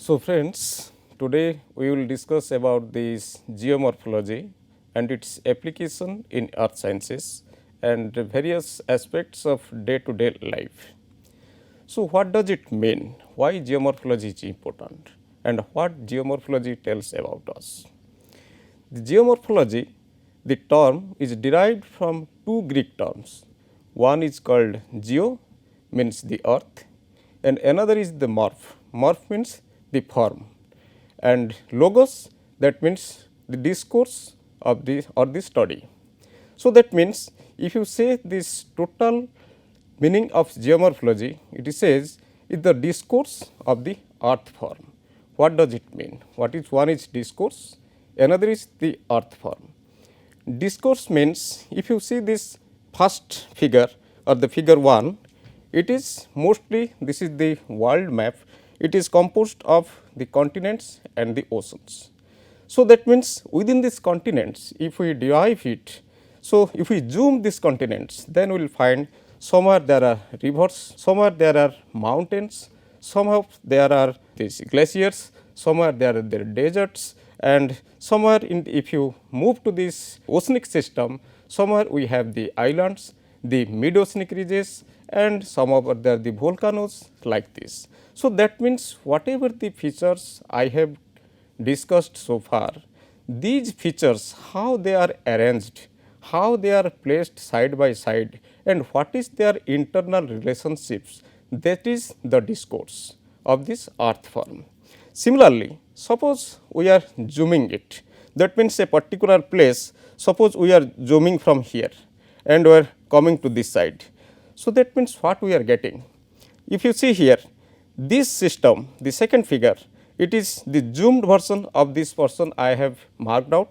So, friends, today we will discuss about this geomorphology and its application in earth sciences and the various aspects of day to day life. So, what does it mean? Why geomorphology is important and what geomorphology tells about us? The geomorphology, the term is derived from two Greek terms. One is called geo, means the earth, and another is the morph. Morph means the form, and logos, that means the discourse of the or the study. So, that means if you say this total meaning of geomorphology, it says is the discourse of the earth form. What does it mean? What is one is discourse, another is the earth form. Discourse means if you see this first figure or the figure 1, it is mostly this is the world map. It is composed of the continents and the oceans. So, that means within these continents, if we derive it, so if we zoom these continents, then we will find somewhere there are rivers, somewhere there are mountains, somehow there are these glaciers, somewhere there are deserts, and somewhere if you move to this oceanic system, somewhere we have the islands, the mid oceanic ridges, and some of there are the volcanoes like this. So, that means whatever the features I have discussed so far, these features how they are arranged, how they are placed side by side and what is their internal relationships, that is the discourse of this earth form. Similarly, suppose we are zooming it, that means a particular place, suppose we are zooming from here and we are coming to this side. So, that means what we are getting? If you see here, this system, the second figure, it is the zoomed version of this portion I have marked out.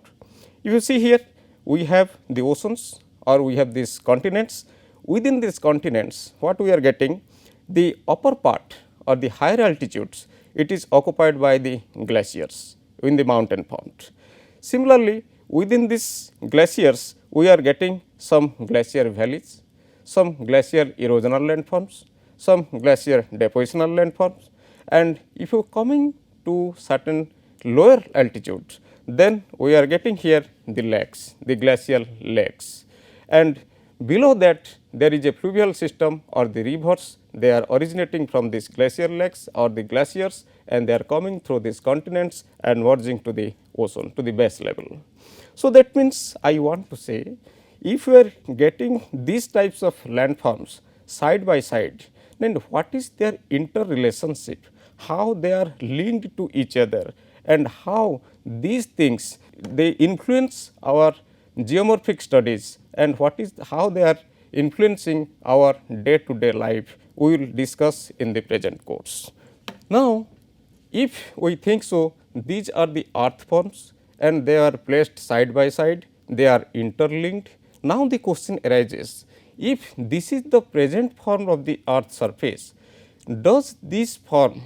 If you see here, we have the oceans or we have these continents. Within these continents, what we are getting? The upper part or the higher altitudes, it is occupied by the glaciers in the mountain formed. Similarly, within these glaciers, we are getting some glacier valleys, some glacier erosional landforms, some glacier depositional landforms, and if you coming to certain lower altitudes, then we are getting here the lakes, the glacial lakes, and below that there is a fluvial system or the rivers, they are originating from these glacier lakes or the glaciers and they are coming through these continents and merging to the ocean to the base level. So, that means I want to say if we are getting these types of landforms side by side, then what is their interrelationship, how they are linked to each other and how these things they influence our geomorphic studies and what is how they are influencing our day to day life, we will discuss in the present course. Now, if we think so, these are the earth forms and they are placed side by side, they are interlinked. Now, the question arises, if this is the present form of the earth surface, does this form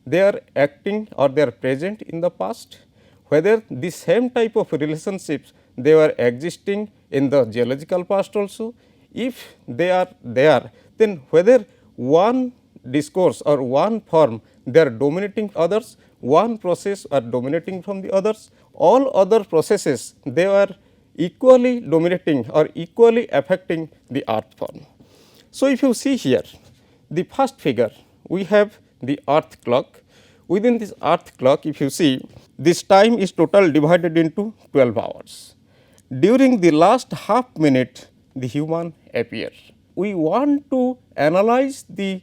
they are acting or they are present in the past, whether the same type of relationships they were existing in the geological past also. If they are there, then whether one discourse or one form they are dominating others, one process are dominating from the others, all other processes they are equally dominating or equally affecting the earth form. So, if you see here the first figure, we have the earth clock. Within this earth clock, if you see, this time is total divided into 12 hours. During the last half minute, the human appear. We want to analyze the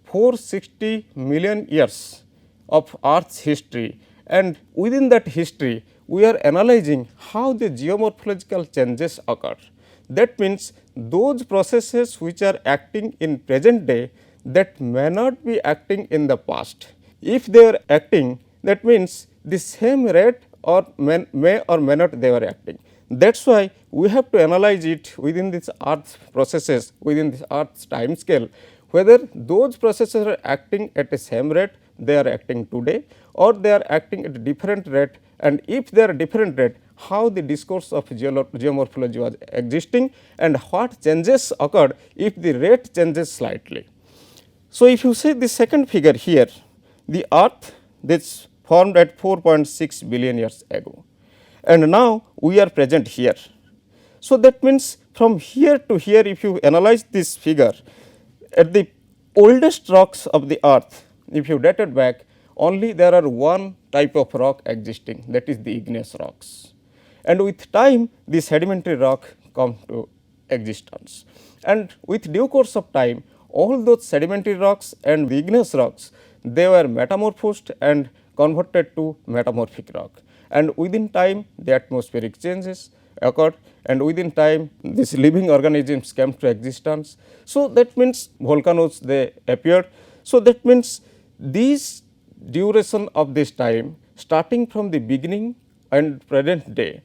460 million years of earth's history, and within that history we are analyzing how the geomorphological changes occur. That means those processes which are acting in present day that may not be acting in the past. If they are acting, that means the same rate or may or may not they were acting. That is why we have to analyze it within this earth processes, within this earth's time scale, whether those processes are acting at the same rate they are acting today or they are acting at a different rate, and if they are different rate, how the discourse of geomorphology was existing and what changes occurred if the rate changes slightly. So, if you see the second figure here, the earth, this formed at 4.6 billion years ago, and now we are present here. So, that means from here to here, if you analyze this figure, at the oldest rocks of the earth, if you date it back, only there are one type of rock existing, that is the igneous rocks. And with time, the sedimentary rock come to existence. And with due course of time, all those sedimentary rocks and the igneous rocks, they were metamorphosed and converted to metamorphic rock. And within time, the atmospheric changes occurred, and within time these living organisms came to existence. So, that means volcanoes they appeared. So, that means this duration of this time starting from the beginning and present day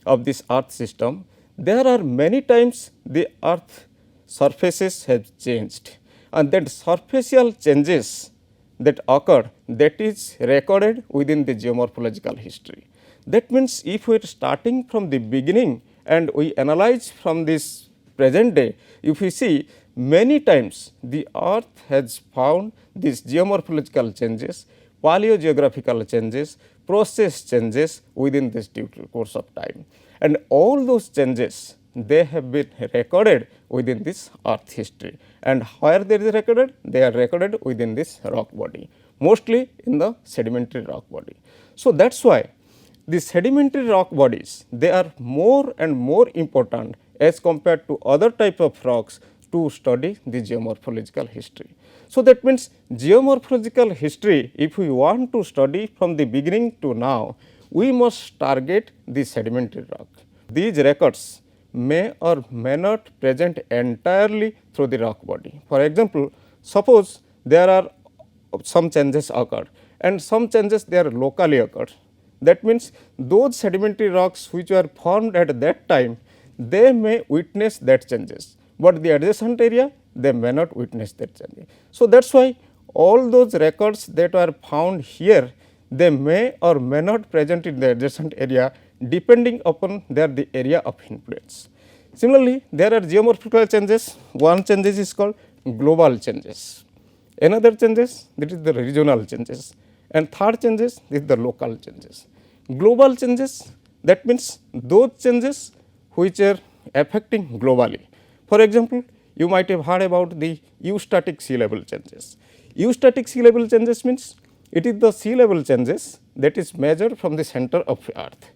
of this earth system, there are many times the earth surfaces have changed, and that surfacial changes that occur, that is recorded within the geomorphological history. That means if we are starting from the beginning and we analyze from this present day, if we see many times the earth has found these geomorphological changes, paleogeographical changes, process changes within this due course of time, and all those changes they have been recorded within this earth history, and where they are recorded, they are recorded within this rock body, mostly in the sedimentary rock body. So, that is why the sedimentary rock bodies, they are more and more important as compared to other type of rocks to study the geomorphological history. So, that means geomorphological history, if we want to study from the beginning to now, we must target the sedimentary rock. These records may or may not present entirely through the rock body. For example, suppose there are some changes occurred and some changes they are locally occurred. That means those sedimentary rocks which were formed at that time, they may witness that changes, but the adjacent area they may not witness that changes. So, that is why all those records that are found here, they may or may not present in the adjacent area depending upon the area of influence. Similarly, there are geomorphological changes. One changes is called global changes, another changes that is the regional changes, and third changes is the local changes. Global changes, that means those changes which are affecting globally. For example, you might have heard about the eustatic sea level changes. Eustatic sea level changes means it is the sea level changes that is measured from the center of the earth.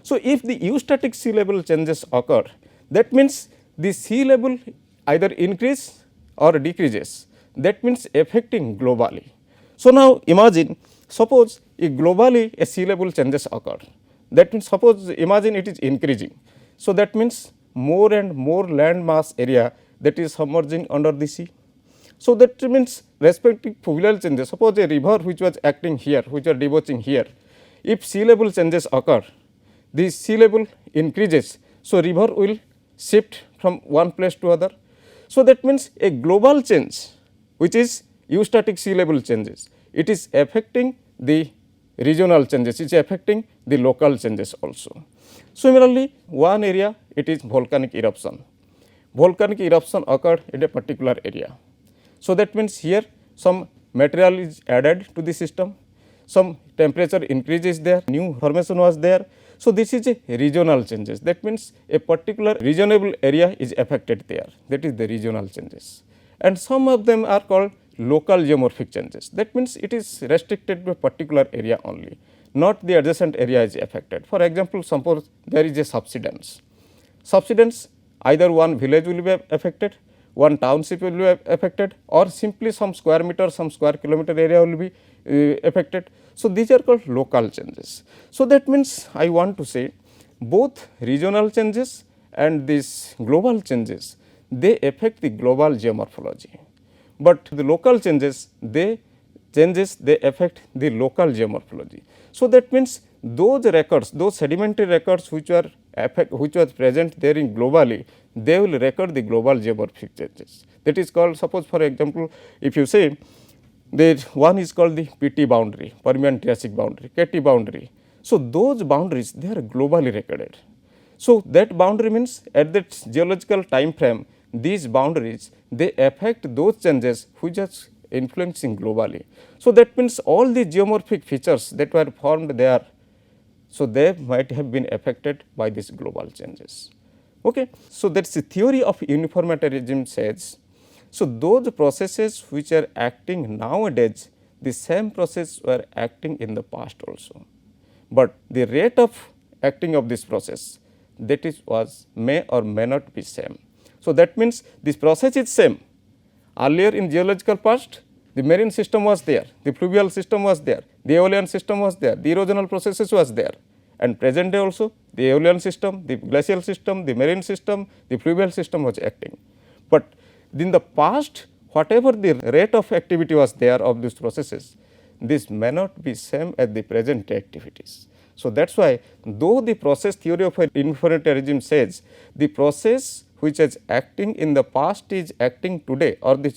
So, if the eustatic sea level changes occur, that means the sea level either increase or decreases, that means affecting globally. So, now imagine suppose if globally a sea level changes occur, that means suppose imagine it is increasing. So, that means more and more land mass area that is submerging under the sea. So, that means respective fluvial changes, suppose a river which was acting here, which are debouching here, if sea level changes occur, the sea level increases. So, river will shift from one place to other. So, that means a global change which is eustatic sea level changes, it is affecting the regional changes, it is affecting the local changes also. Similarly, one area it is volcanic eruption. Volcanic eruption occurred in a particular area. So, that means here some material is added to the system, some temperature increases there, new formation was there. So, this is a regional changes, that means a particular regionable area is affected there, that is the regional changes, and some of them are called local geomorphic changes, that means it is restricted to a particular area only, not the adjacent area is affected. For example, suppose there is a subsidence. Subsidence, either one village will be affected, one township will be affected, or simply some square meter, some square kilometer area will be affected. So, these are called local changes. So, that means I want to say both regional changes and these global changes, they affect the global geomorphology, but the local changes they affect the local geomorphology. So, that means those records, those sedimentary records which were present there in globally, they will record the global geomorphic changes. That is called, suppose for example, if you say there one is called the PT boundary, Permian Triassic boundary, KT boundary. So, those boundaries they are globally recorded. So, that boundary means at that geological time frame, these boundaries they affect those changes which are influencing globally. So, that means all the geomorphic features that were formed there, so they might have been affected by these global changes. Okay. So, that is the theory of uniformitarianism says. So, those processes which are acting nowadays, the same process were acting in the past also, but the rate of acting of this process, that is was may or may not be same. So, that means this process is same. Earlier in geological past, the marine system was there, the fluvial system was there, the aeolian system was there, the erosional processes was there, and present day also the aeolian system, the glacial system, the marine system, the fluvial system was acting. But in the past, whatever the rate of activity was there of these processes, this may not be same as the present day activities. So, that is why though the process theory of uniformitarianism says the process which is acting in the past is acting today, or the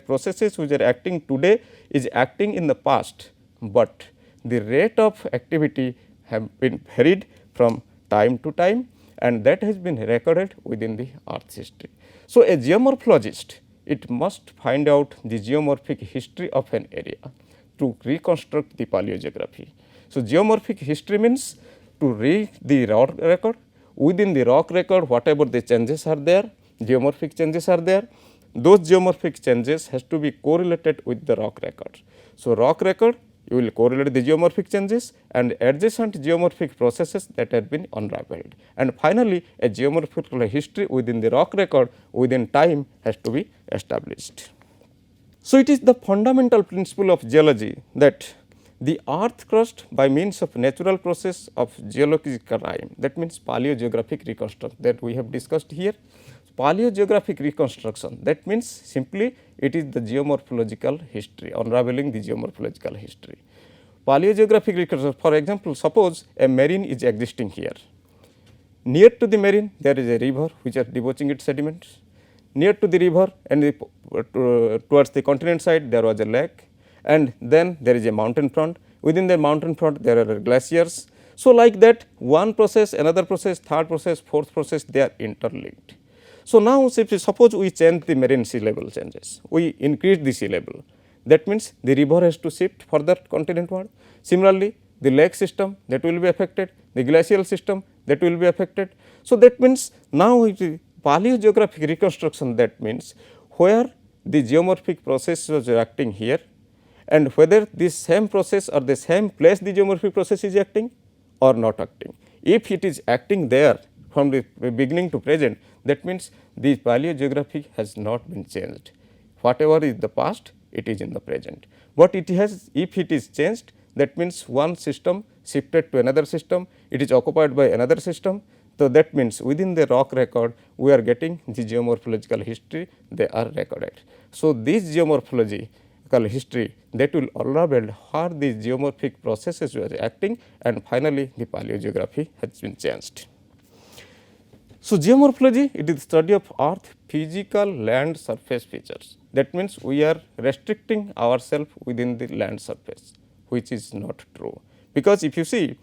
processes which are acting today is acting in the past, but the rate of activity have been varied from time to time, and that has been recorded within the earth's history. So, a geomorphologist, it must find out the geomorphic history of an area to reconstruct the paleogeography. So, geomorphic history means to read the rock record. Within the rock record, whatever the changes are there, geomorphic changes are there, those geomorphic changes has to be correlated with the rock record. So, rock record, you will correlate the geomorphic changes and adjacent geomorphic processes that have been unraveled. And finally, a geomorphic history within the rock record within time has to be established. So, it is the fundamental principle of geology that the earth crust by means of natural process of geological time, that means paleogeographic reconstruction that we have discussed here. Paleogeographic reconstruction, that means simply it is the geomorphological history, unraveling the geomorphological history. Paleogeographic reconstruction, for example, suppose a marine is existing here. Near to the marine there is a river which are debauching its sediments. Near to the river and towards the continent side there was a lake, and then there is a mountain front. Within the mountain front there are glaciers. So, like that one process, another process, third process, fourth process, they are interlinked. So, now suppose we change the marine sea level changes, we increase the sea level, that means the river has to shift further continentward. Similarly, the lake system that will be affected, the glacial system that will be affected. So, that means now it is paleogeographic reconstruction, that means where the geomorphic process was acting here, and whether this same process or the same place the geomorphic process is acting or not acting. If it is acting there from the beginning to present, that means the paleogeography has not been changed. Whatever is the past, it is in the present. But it has, if it is changed, that means one system shifted to another system, it is occupied by another system. So, that means within the rock record we are getting the geomorphological history, they are recorded. So, this geomorphological history that will unravel how these geomorphic processes were acting, and finally, the paleogeography has been changed. So, geomorphology, it is the study of earth physical land surface features. That means we are restricting ourselves within the land surface, which is not true. Because if you see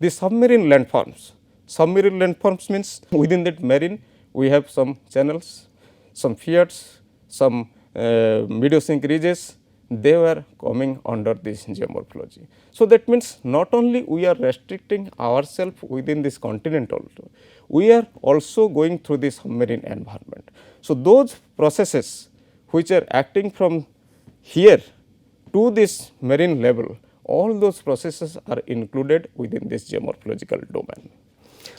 the submarine landforms means within that marine we have some channels, some fjords, some mediocene ridges, they were coming under this geomorphology. So, that means not only we are restricting ourselves within this continent also, we are also going through this submarine environment. So, those processes which are acting from here to this marine level, all those processes are included within this geomorphological domain.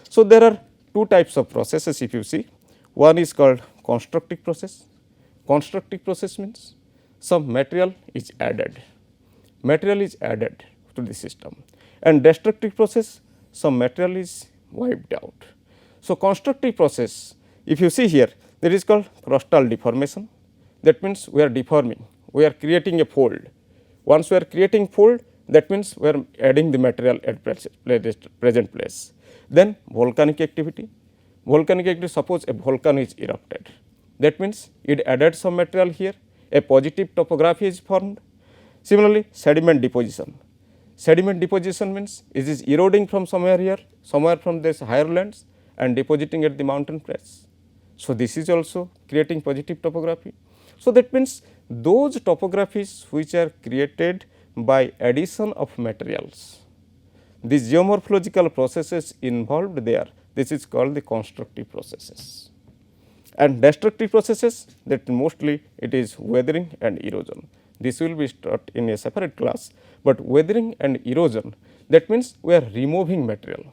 So, there are two types of processes if you see. One is called constructive process. Constructive process means some material is added to the system, and destructive process, some material is wiped out. So, constructive process, if you see here, that is called crustal deformation, that means we are deforming, we are creating a fold. Once we are creating fold, that means we are adding the material at present place. Then volcanic activity, suppose a volcano is erupted, that means it added some material here, a positive topography is formed. Similarly, sediment deposition means it is eroding from somewhere here, somewhere from this higher lands and depositing at the mountain face. So, this is also creating positive topography. So, that means those topographies which are created by addition of materials, these geomorphological processes involved there, this is called the constructive processes. And destructive processes, that mostly it is weathering and erosion. This will be taught in a separate class, but weathering and erosion, that means we are removing material,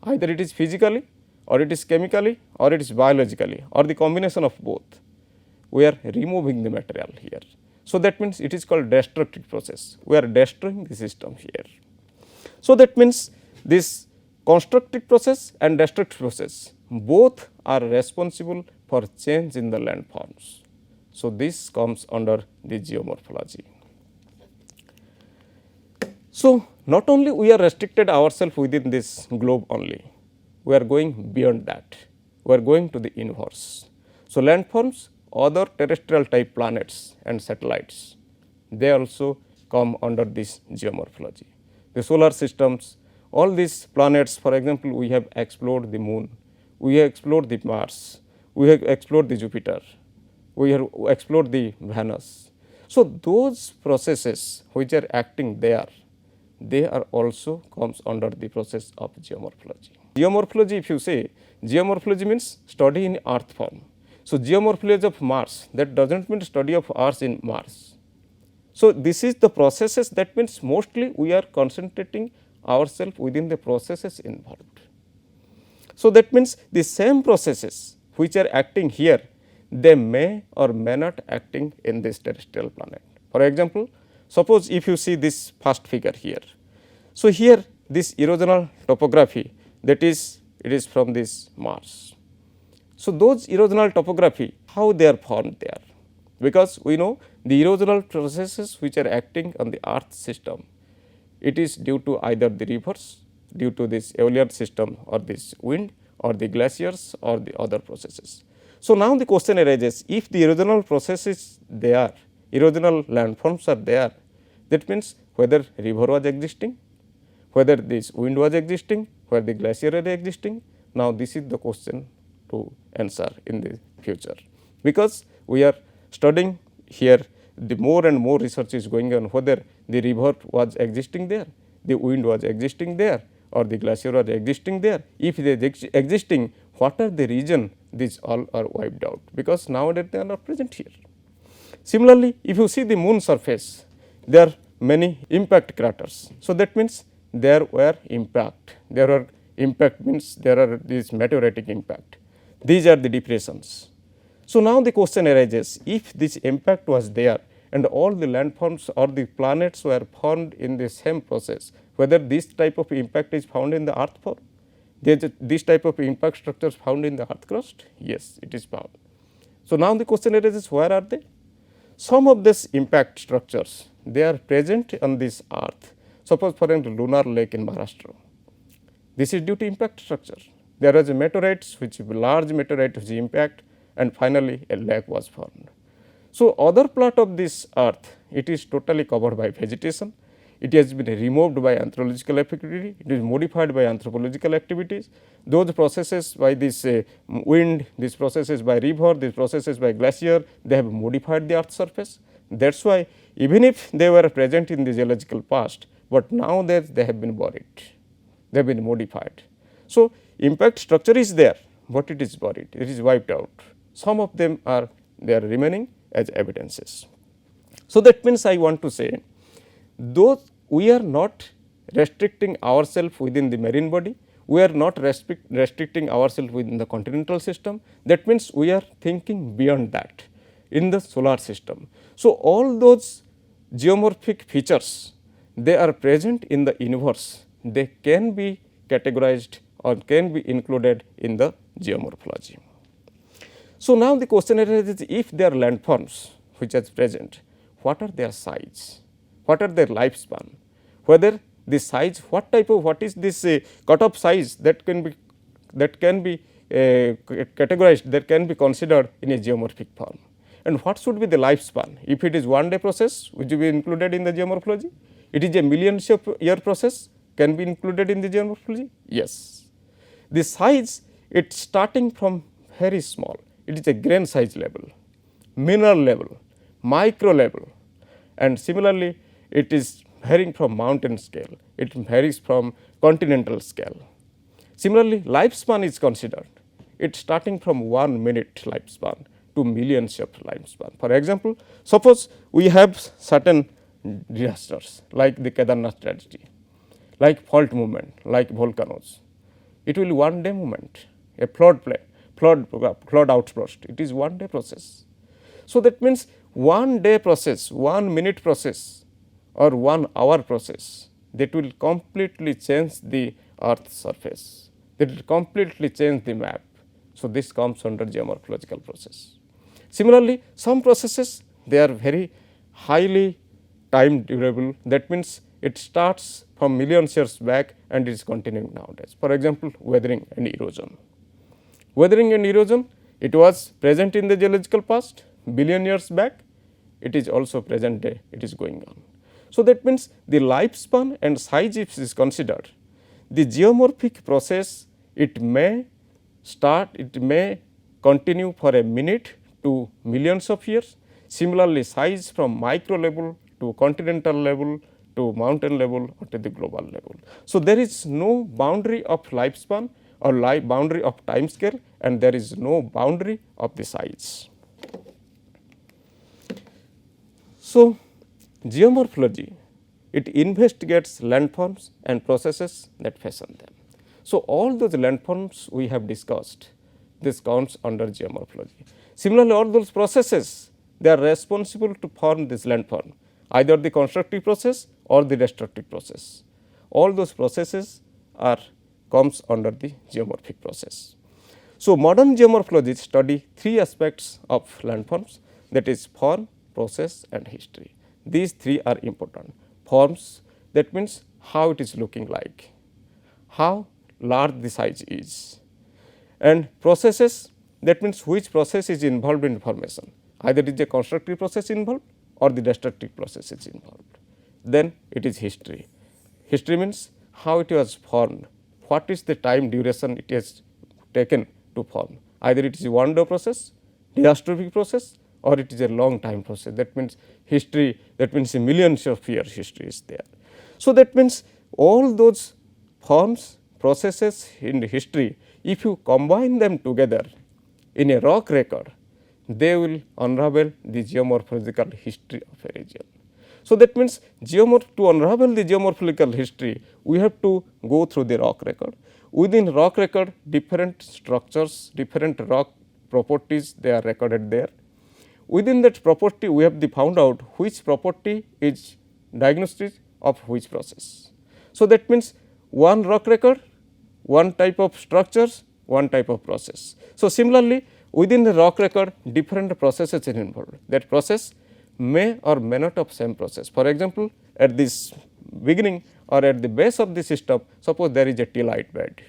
either it is physically or it is chemically or it is biologically or the combination of both. We are removing the material here. So, that means it is called destructive process, we are destroying the system here. So, that means this constructive process and destructive process both are responsible for change in the landforms. So, this comes under the geomorphology. So, not only we are restricted ourselves within this globe only, we are going beyond that, we are going to the inverse. So, landforms, other terrestrial type planets and satellites, they also come under this geomorphology. The solar systems, all these planets, for example, we have explored the moon, we have explored the Mars, we have explored the Jupiter, we have explored the Venus. So, those processes which are acting there, they are also comes under the process of geomorphology. Geomorphology, if you say, geomorphology means study in earth form. So, geomorphology of Mars, that does not mean study of earth in Mars. So, this is the processes, that means mostly we are concentrating ourselves within the processes involved. So, that means the same processes which are acting here, they may or may not acting in this terrestrial planet. For example, suppose if you see this first figure here. So, here this erosional topography, that is, it is from this Mars. So, those erosional topography, how they are formed there? Because we know the erosional processes which are acting on the earth system, it is due to either the rivers, due to this aeolian system or this wind or the glaciers or the other processes. So, now the question arises, if the erosional processes there, erosional landforms are there, that means whether river was existing, whether this wind was existing, whether the glacier was existing. Now, this is the question to answer in the future, because we are studying here, the more and more research is going on whether the river was existing there, the wind was existing there or the glacier was existing there. If they are existing, what are the region these all are wiped out, because nowadays they are not present here. Similarly, if you see the moon surface, there are many impact craters. So, that means there were impact, there are impact means there are this meteoritic impact, these are the depressions. So, now the question arises, if this impact was there and all the landforms or the planets were formed in the same process, whether this type of impact is found in the earth form, this type of impact structures found in the earth crust? Yes, it is found. So, now the question arises, where are they? Some of these impact structures, they are present on this earth. Suppose for example, lunar lake in Maharashtra, this is due to impact structure. There was a meteorite, which is a large meteorite which impact, and finally a lake was formed. So, other part of this earth, it is totally covered by vegetation, it has been removed by anthropological activity, it is modified by anthropological activities. Those processes by this wind, these processes by river, these processes by glacier, they have modified the earth surface. That is why even if they were present in the geological past, but now that they have been buried, they have been modified. So, impact structure is there, but it is buried, it is wiped out. Some of them are they are remaining as evidences. So, that means I want to say, though we are not restricting ourselves within the marine body, we are not restricting ourselves within the continental system, that means we are thinking beyond that in the solar system. So, all those geomorphic features, they are present in the universe, they can be categorized or can be included in the geomorphology. So, now the question arises, if there are landforms which are present, what are their size, what are their lifespan, whether the size, what is this cutoff size that can be categorized, that can be considered in a geomorphic form, and what should be the lifespan. If it is 1 day process, which will be included in the geomorphology, it is a millions of year process, can be included in the geomorphology. Yes, the size, it is starting from very small, it is a grain size level, mineral level, micro level, and similarly it is varying from mountain scale, it varies from continental scale. Similarly, lifespan is considered. It's starting from 1 minute lifespan to millions of lifespan. For example, suppose we have certain disasters like the Kedarnath tragedy, like fault movement, like volcanoes. It will be 1 day movement, a flood outburst. It is 1 day process. So that means 1 day process, 1 minute process, or 1 hour process that will completely change the earth's surface, that will completely change the map. So this comes under geomorphological process. Similarly, some processes, they are very highly time durable, that means it starts from millions years back and is continuing nowadays. For example, weathering and erosion. Weathering and erosion, it was present in the geological past billion years back, it is also present day, it is going on. So that means the lifespan and size if is considered, the geomorphic process, it may start, it may continue for a minute to millions of years. Similarly, size from micro level to continental level to mountain level or to the global level. So there is no boundary of lifespan or boundary of time scale, and there is no boundary of the size. So geomorphology, it investigates landforms and processes that fashion them. So all those landforms we have discussed, this counts under geomorphology. Similarly, all those processes, they are responsible to form this landform, either the constructive process or the destructive process. All those processes are comes under the geomorphic process. So modern geomorphologists study 3 aspects of landforms, that is form, process and history. These 3 are important. Forms, that means how it is looking like, how large the size is, and processes, that means which process is involved in formation, either it is a constructive process involved or the destructive process is involved. Then it is history. History means how it was formed, what is the time duration it has taken to form, either it is a 1 day process, diastrophic process, or it is a long time process. That means history, that means a millions of years history is there. So that means all those forms, processes in history, if you combine them together in a rock record, they will unravel the geomorphological history of a region. So that means to unravel the geomorphological history, we have to go through the rock record. Within rock record, different structures, different rock properties, they are recorded there. Within that property, we have found out which property is diagnostic of which process. So that means one rock record, one type of structures, one type of process. So similarly, within the rock record, different processes are involved. That process may or may not have same process. For example, at this beginning or at the base of the system, suppose there is a tillite bed.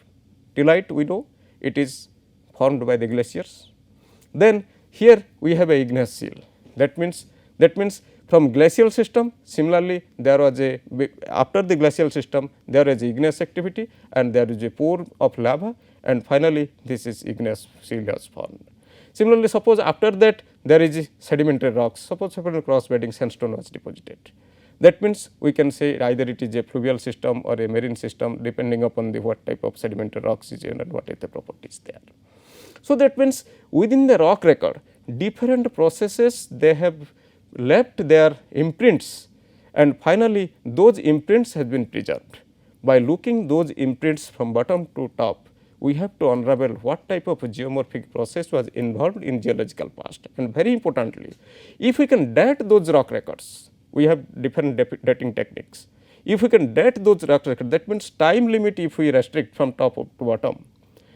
Tillite, we know it is formed by the glaciers. Then here we have a igneous seal. That means from glacial system, similarly there was a, after the glacial system there is igneous activity and there is a pore of lava, and finally this is igneous seal has formed. Similarly, suppose after that there is sedimentary rocks, suppose cross bedding sandstone was deposited. That means we can say either it is a fluvial system or a marine system, depending upon the what type of sedimentary rocks is and what is the properties there. So that means within the rock record, different processes they have left their imprints, and finally those imprints have been preserved. By looking those imprints from bottom to top, we have to unravel what type of geomorphic process was involved in geological past. And very importantly, if we can date those rock records, we have different dating techniques. If we can date those rock records, that means time limit if we restrict from top to bottom,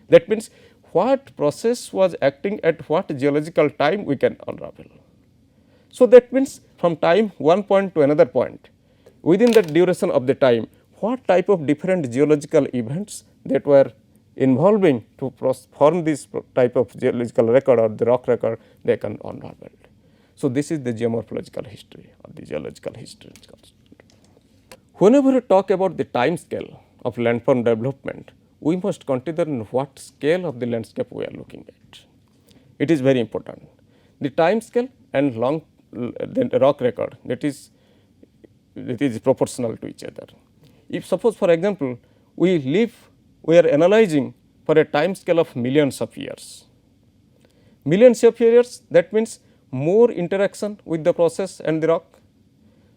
that means what process was acting at what geological time we can unravel. So that means from time one point to another point, within that duration of the time, what type of different geological events that were involving to form this type of geological record or the rock record, they can unravel. So this is the geomorphological history or the geological history. Whenever we talk about the time scale of landform development, we must consider in what scale of the landscape we are looking at. It is very important. The time scale and long then rock record, that is proportional to each other. If suppose for example, we are analyzing for a time scale of millions of years. Millions of years, that means more interaction with the process and the rock.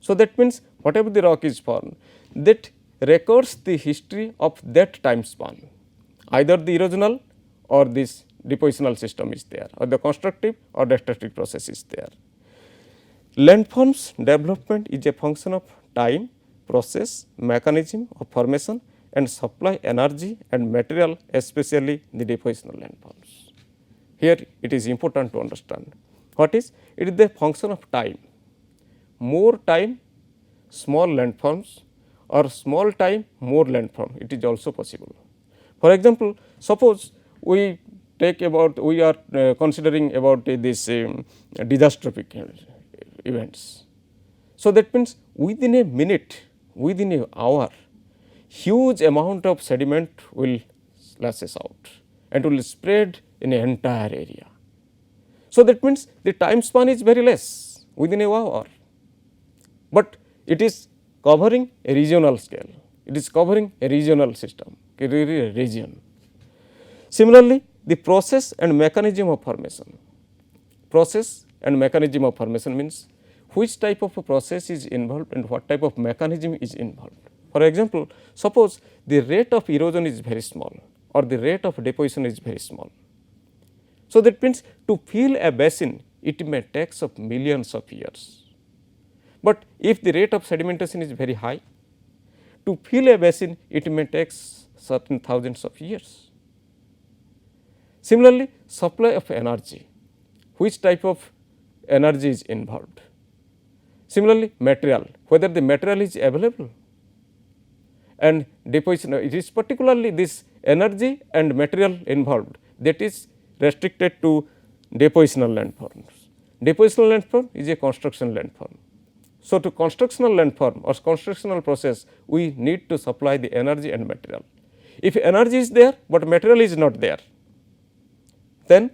So, that means whatever the rock is formed, that records the history of that time span, either the erosional or this depositional system is there, or the constructive or destructive process is there. Landforms development is a function of time, process, mechanism of formation and supply energy and material, especially the depositional landforms. Here it is important to understand what is it is the function of time. More time, small landforms, or small time, more landform, it is also possible. For example, suppose we take about we are considering about this disastrophic events. So, that means within a minute, within an hour, huge amount of sediment will splashes out and will spread in an entire area. So, that means the time span is very less within a hour, but it is covering a regional scale, it is covering a regional system, a region. Similarly, the process and mechanism of formation. Process and mechanism of formation means which type of a process is involved and what type of mechanism is involved. For example, suppose the rate of erosion is very small or the rate of deposition is very small. So, that means to fill a basin it may take of millions of years, but if the rate of sedimentation is very high, to fill a basin it may take certain thousands of years. Similarly, supply of energy, which type of energy is involved. Similarly, material, whether the material is available, and deposition, it is particularly this energy and material involved that is restricted to depositional landforms. Depositional landform is a construction landform. So, to constructional landform or constructional process, we need to supply the energy and material. If energy is there, but material is not there, then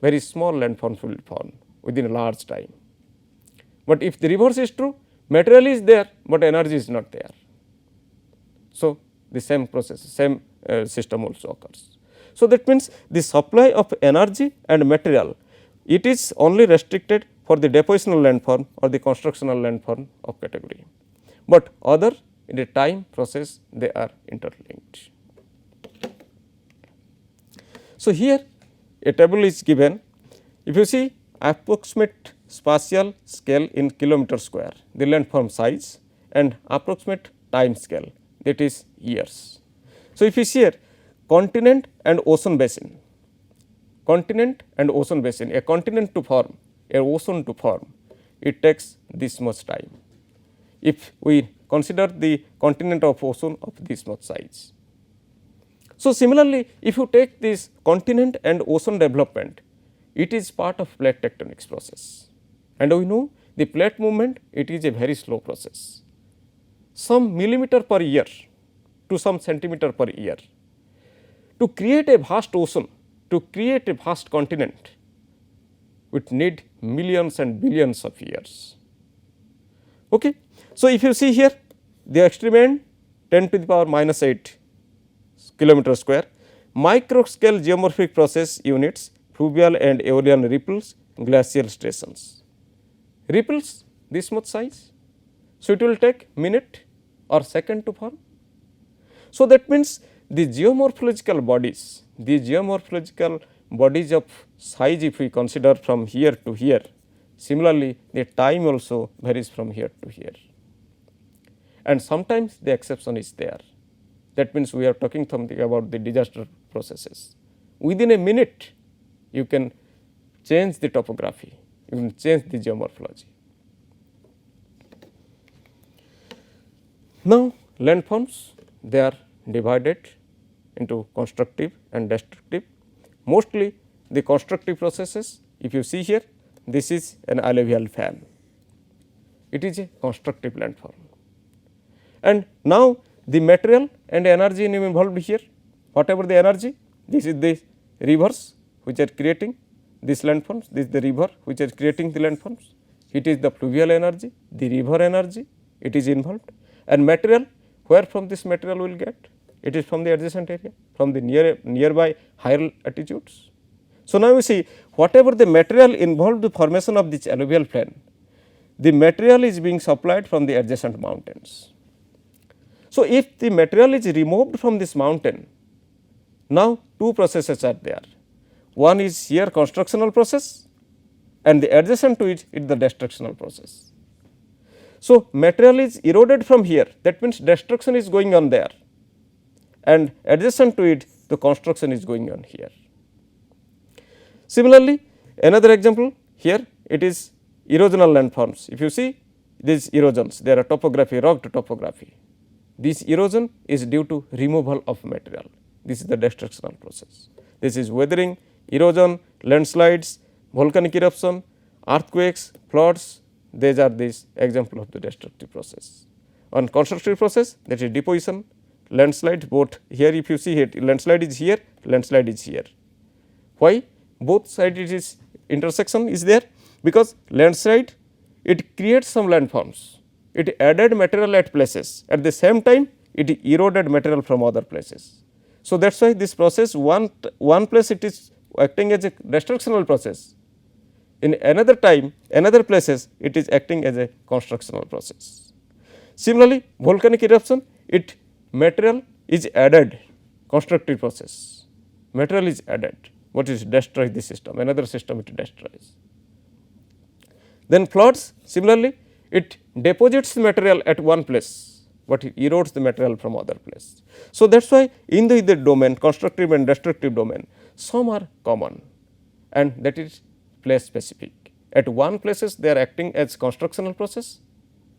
very small landforms will form within a large time. But if the reverse is true, material is there, but energy is not there. So, the same process, same system also occurs. So, that means the supply of energy and material, it is only restricted for the depositional landform or the constructional landform of category, but other in the time process they are interlinked. So, here a table is given. If you see approximate spatial scale in kilometer square, the landform size, and approximate time scale, that is years. So, if you see here continent and ocean basin, continent and ocean basin, a continent to form, a ocean to form, it takes this much time. If we consider the continent of ocean of this much size. So, similarly, if you take this continent and ocean development, it is part of plate tectonics process, and we know the plate movement, it is a very slow process, some millimeter per year to some centimeter per year. To create a vast ocean, to create a vast continent, it need millions and billions of years. Okay. So, if you see here the extreme end 10 to the power minus 8 kilometer square, micro scale geomorphic process units, fluvial and aeolian ripples, glacial stations. Ripples this much size, so it will take minute or second to form. So, that means the geomorphological bodies, of size if we consider from here to here, similarly the time also varies from here to here, and sometimes the exception is there. That means, we are talking something about the disaster processes. Within a minute you can change the topography, you can change the geomorphology. Now, landforms, they are divided into constructive and destructive. Mostly the constructive processes, if you see here, this is an alluvial fan, it is a constructive landform. And now, the material and energy involved here, whatever the energy, this is the rivers which are creating these landforms, this is the river which are creating the landforms, it is the pluvial energy, the river energy, it is involved, and material, where from this material we will get? It is from the adjacent area, from the nearby higher altitudes. So, now you see whatever the material involved the formation of this alluvial plain, the material is being supplied from the adjacent mountains. So, if the material is removed from this mountain, now two processes are there. One is here constructional process and the adjacent to it is the destructional process. So, material is eroded from here, that means destruction is going on there, and adjacent to it the construction is going on here. Similarly, another example here, it is erosional landforms. If you see these erosions, there are topography, rock topography. This erosion is due to removal of material. This is the destructional process. This is weathering, erosion, landslides, volcanic eruption, earthquakes, floods. These are these example of the destructive process. On constructive process, that is deposition, landslide, both here if you see here, landslide is here, landslide is here. Why? Both sides it is intersection is there, because landslide it creates some landforms, it added material at places, at the same time it eroded material from other places. So, that is why this process one place it is acting as a destructional process, in another time another places it is acting as a constructional process. Similarly, volcanic eruption, it material is added, constructive process, material is added, what is destroys the system, another system it destroys. Then floods, similarly it deposits the material at one place, but it erodes the material from other place. So, that is why in the domain, constructive and destructive domain, some are common and that is place specific. At one places they are acting as constructional process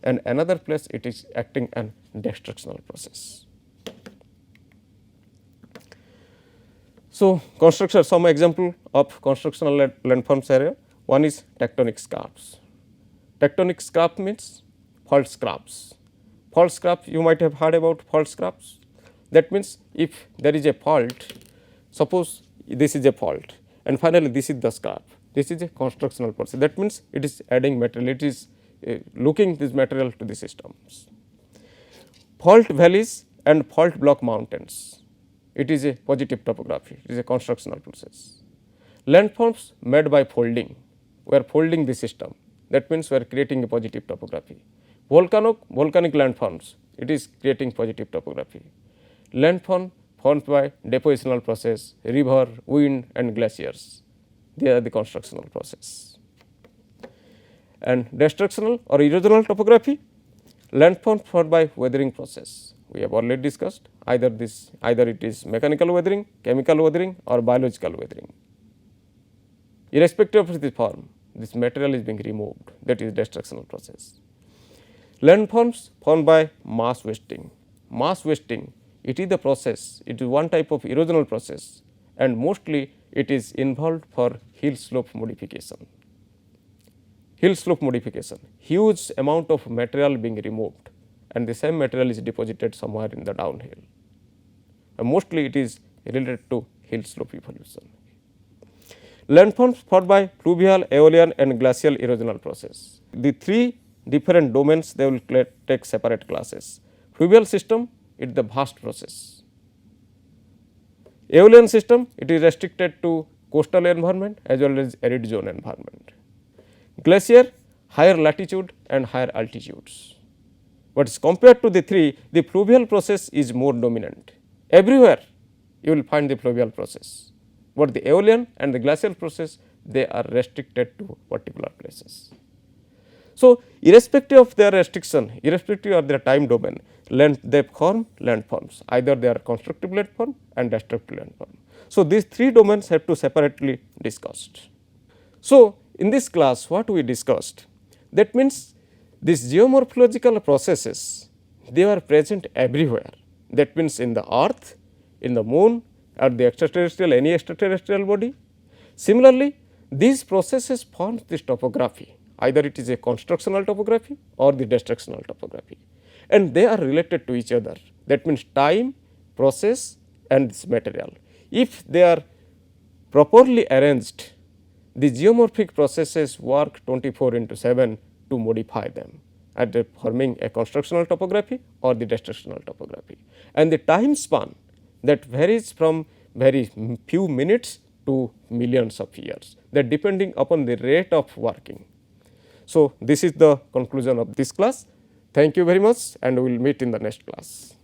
and another place it is acting an destructional process. So, construction, some example of constructional landforms area, one is tectonic scarps. Tectonic scarp means fault scarps. Fault scarp, you might have heard about fault scarps. That means, if there is a fault, suppose this is a fault and finally this is the scarp, this is a constructional process. That means, it is adding material, it is looking this material to the systems. Fault valleys and fault block mountains, it is a positive topography, it is a constructional process. Landforms made by folding, we are folding the system, that means we are creating a positive topography. Volcanic landforms, it is creating positive topography. Landform formed by depositional process, river, wind and glaciers, they are the constructional process. And destructional or erosional topography, landform formed by weathering process, we have already discussed, either it is mechanical weathering, chemical weathering or biological weathering. Irrespective of the form, this material is being removed, that is destructional process. Landforms formed by mass wasting. Mass wasting, it is the process, it is one type of erosional process and mostly it is involved for hill slope modification. Hill slope modification, huge amount of material being removed and the same material is deposited somewhere in the downhill. Mostly it is related to hill slope evolution. Landforms formed by fluvial, aeolian and glacial erosional process. The three different domains, they will take separate classes. Fluvial system, it is the vast process. Aeolian system, it is restricted to coastal environment as well as arid zone environment. Glacier, higher latitude and higher altitudes. But compared to the three, the fluvial process is more dominant. Everywhere you will find the fluvial process, but the aeolian and the glacial process, they are restricted to particular places. So, irrespective of their restriction, irrespective of their time domain, they form landforms, either they are constructive landform and destructive landform. So, these three domains have to separately discussed. So, in this class what we discussed, that means these geomorphological processes, they are present everywhere, that means in the earth, in the moon or the extraterrestrial, any extraterrestrial body. Similarly, these processes form this topography, either it is a constructional topography or the destructional topography, and they are related to each other, that means time, process and this material. If they are properly arranged, the geomorphic processes work 24/7 to modify them at forming a constructional topography or the destructional topography. And the time span that varies from very few minutes to millions of years, that depending upon the rate of working. So, this is the conclusion of this class. Thank you very much, and we will meet in the next class.